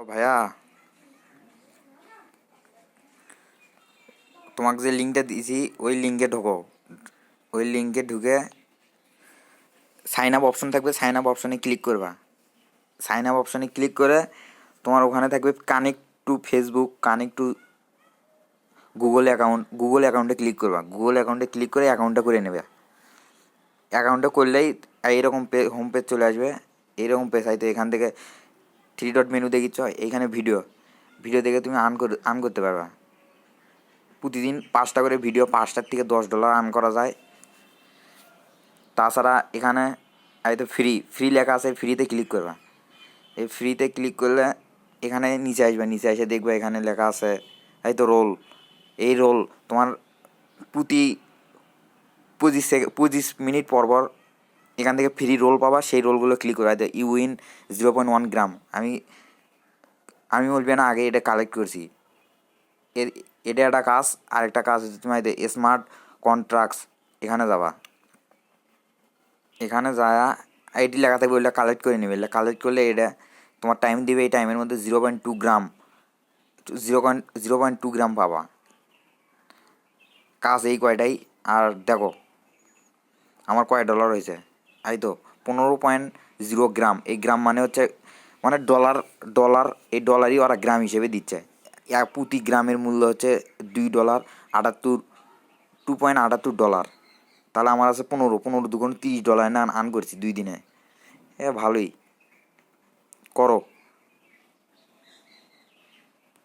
ও ভাইয়া, তোমাকে যে লিঙ্কটা দিয়েছি ওই লিঙ্কে ঢোকো। ওই লিঙ্কে ঢুকে সাইন আপ অপশন থাকবে, সাইন আপ অপশনে ক্লিক করবা। সাইন আপ অপশনে ক্লিক করে তোমার ওখানে থাকবে connect to Facebook, connect to Google account. Google অ্যাকাউন্টে ক্লিক করবা। গুগল অ্যাকাউন্টে ক্লিক করে অ্যাকাউন্টটা করে নেবে। অ্যাকাউন্টটা করলেই এইরকম হোম পেজ চলে আসবে। এইরকম পেজ হয়তো এখান থেকে থ্রি ডট মেনু দেখিচ্ছ, এইখানে ভিডিও ভিডিও দেখে তুমি আর্ন করতে পারবা। প্রতিদিন 5টা করে ভিডিও, 5টার থেকে $10 আর্ন করা যায়। তাছাড়া এখানে হয়তো ফ্রি লেখা আছে, ফ্রিতে ক্লিক করবা। এই ফ্রিতে ক্লিক করলে এখানে নিচে আসবে, নিচে এসে দেখবে এখানে লেখা আছে হয়তো রোল। এই রোল তোমার প্রতি 25 মিনিট পর পর এখান থেকে ফ্রি রোল পাবা। সেই রোলগুলো ক্লিক করবা। হয়তো ইউ উইন 0.1 গ্রাম। আমি বলবে না, আগে এটা কালেক্ট করছি। এর এটা একটা কাজ। আর একটা কাজ হচ্ছে তোমার স্মার্ট কন্ট্রাক্টস, এখানে যাবা। এখানে যা আইডি লেখা থাকবে ওইটা কালেক্ট করে নেবে। কালেক্ট করলে এটা তোমার টাইম দিবে। এই টাইমের মধ্যে 0.2 গ্রাম 0.2 গ্রাম পাবা। কাজ এই কয়টাই। আর দেখো আমার কয় ডলার হয়েছে। এই তো 15.0 গ্রাম। এই গ্রাম মানে হচ্ছে মানে ডলার। ডলার এই ডলারই ওরা গ্রাম হিসেবে দিচ্ছে। প্রতি গ্রামের মূল্য হচ্ছে $2.78, $2.78। তাহলে আমার আছে 15 দুগুণ $30 না আর্ন করছি 2 দিনে। ভালোই। করো।